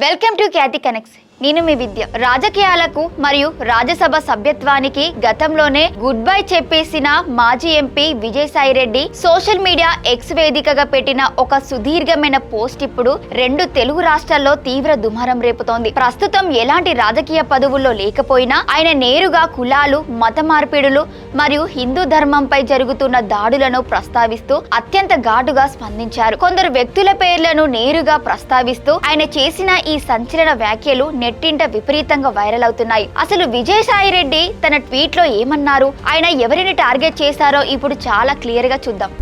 Welcome to Khyati connects. నేను మీ విద్య. రాజకీయాలకు మరియు రాజ్యసభ సభ్యత్వానికి గతంలోనే గుడ్ బై చెప్పేసిన మాజీ MP Vijayasai Reddy social media X వేదికగా పెట్టిన ఒక సుదీర్ఘమైన పోస్ట్ ఇప్పుడు రెండు తెలుగు రాష్ట్రాల్లో తీవ్ర దుమారం రేపుతోంది. ప్రస్తుతం ఎలాంటి రాజకీయ పదవుల్లో లేకపోయినా ఆయన నేరుగా కులాలు, మత మార్పిడులు మరియు హిందూ ధర్మంపై జరుగుతున్న దాడులను ప్రస్తావిస్తూ అత్యంత ఘాటుగా స్పందించారు. కొందరు వ్యక్తుల పేర్లను నేరుగా ప్రస్తావిస్తూ ఆయన చేసిన ఈ సంచలన వ్యాఖ్యలు నెట్టింట విపరీతంగా వైరల్ అవుతున్నాయి. అసలు విజయసాయిరెడ్డి తన ట్వీట్ లో ఏమన్నారు, ఆయన ఎవరిని టార్గెట్ చేశారో ఇప్పుడు చాలా క్లియర్ గా చూద్దాం.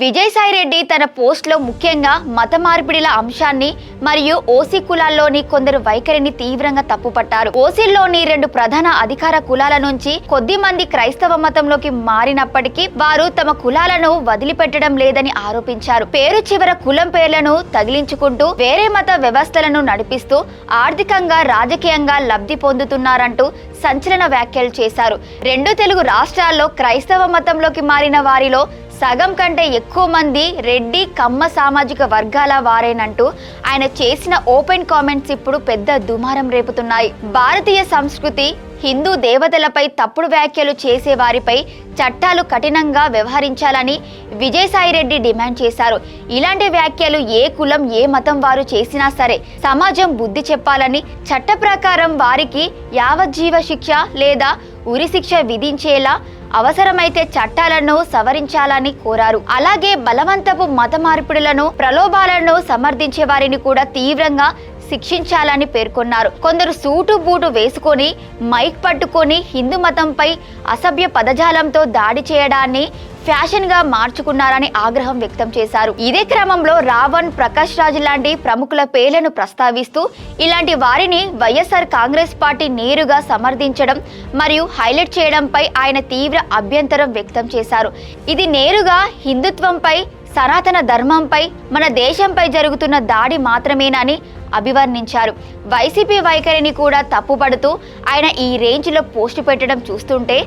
విజయసాయిరెడ్డి తన పోస్ట్ లో ముఖ్యంగా మత మార్పిడిల అంశాన్ని మరియు ఓసీ కులాల్లోని కొందరు వైఖరిని తీవ్రంగా తప్పుపట్టారు. ఓసీల్లోని రెండు ప్రధాన అధికార కులాల నుంచి కొద్ది మంది క్రైస్తవ మతంలోకి మారినప్పటికీ వారు తమ కులాలను వదిలిపెట్టడం లేదని ఆరోపించారు. పేరు చివర కులం పేర్లను తగిలించుకుంటూ వేరే మత వ్యవస్థలను నడిపిస్తూ ఆర్థికంగా, రాజకీయంగా లబ్ధి పొందుతున్నారంటూ సంచలన వ్యాఖ్యలు చేశారు. రెండు తెలుగు రాష్ట్రాల్లో క్రైస్తవ మతంలోకి మారిన వారిలో సగం కంటే ఎక్కువ మంది రెడ్డి, కమ్మ సామాజిక వర్గాల వారేనంటూ ఆయన చేసిన ఓపెన్ కామెంట్స్ ఇప్పుడు పెద్ద దుమారం రేపుతున్నాయి. భారతీయ సంస్కృతి, హిందూ దేవతలపై తప్పుడు వ్యాఖ్యలు చేసే వారిపై చట్టాలు కఠినంగా వ్యవహరించాలని విజయసాయిరెడ్డి డిమాండ్ చేశారు. ఇలాంటి వ్యాఖ్యలు ఏ కులం, ఏ మతం వారు చేసినా సరే సమాజం బుద్ధి చెప్పాలని, చట్ట ప్రకారం వారికి యావజ్జీవ శిక్ష లేదా ఉరి శిక్ష విధించేలా అవసరమైతే చట్టాలను సవరించాలని కోరారు. అలాగే బలవంతపు మత మార్పిడులను, ప్రలోభాలను సమర్థించే వారిని కూడా తీవ్రంగా శిక్షించాలని పేర్కొన్నారు. కొందరు సూటు బూటు వేసుకొని మైక్ పట్టుకొని హిందూ మతంపై అసభ్య పదజాలంతో దాడి చేయడాన్ని ఫ్యాషన్ గా మార్చుకున్నారని ఆగ్రహం వ్యక్తం చేశారు. ఇదే క్రమంలో రావణ్, ప్రకాష్ రాజ్ లాంటి ప్రముఖుల పేర్లను ప్రస్తావిస్తూ ఇలాంటి వారిని వైఎస్ఆర్ కాంగ్రెస్ పార్టీ నేరుగా సమర్థించడం మరియు హైలైట్ చేయడంపై ఆయన తీవ్ర అభ్యంతరం వ్యక్తం చేశారు. ఇది నేరుగా హిందుత్వంపై, సనాతన ధర్మంపై, మన దేశంపై జరుగుతున్న దాడి మాత్రమేనని అభివర్ణించారు. వైసీపీ వైఖరిని కూడా తప్పుపడుతూ ఆయన ఈ రేంజ్లో పోస్టు పెట్టడం చూస్తుంటే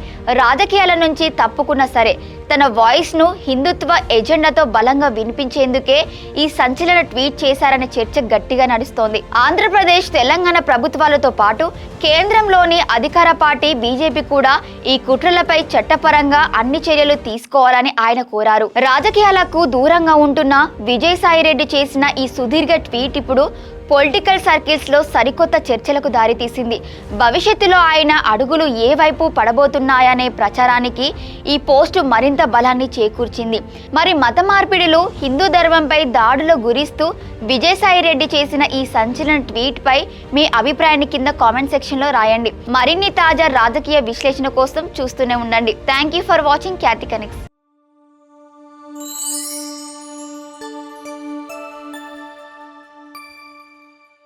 రాజకీయాల నుంచి తప్పుకున్నా సరే తన వాయిస్ను హిందుత్వ ఎజెండాతో బలంగా వినిపించేందుకే ఈ సంచలన ట్వీట్ చేశారనే చర్చ గట్టిగా నడుస్తోంది. ఆంధ్రప్రదేశ్, తెలంగాణ ప్రభుత్వాలతో పాటు కేంద్రంలోని అధికార పార్టీ బీజేపీ కూడా ఈ కుట్రలపై చట్టపరంగా అన్ని చర్యలు తీసుకోవాలని ఆయన కోరారు. రాజకీయాలకు దూరంగా ఉంటున్న విజయసాయిరెడ్డి చేసిన ఈ సుదీర్ఘ ట్వీట్ ఇప్పుడు పొలిటికల్ సర్కిల్స్ లో సరికొత్త చర్చలకు దారితీసింది. భవిష్యత్తులో ఆయన అడుగులు ఏ వైపు పడబోతున్నాయనే ప్రచారానికి ఈ పోస్టు మరింత బలాన్ని చేకూర్చింది. మరి మత మార్పిడులు, హిందూ ధర్మంపై దాడులు గురిస్తూ విజయసాయిరెడ్డి చేసిన ఈ సంచలన ట్వీట్ పై మీ అభిప్రాయాన్ని కింద కామెంట్ సెక్షన్ లో రాయండి. మరిన్ని తాజా రాజకీయ విశ్లేషణ కోసం చూస్తూనే ఉండండి. Thank you for watching Khyati connects.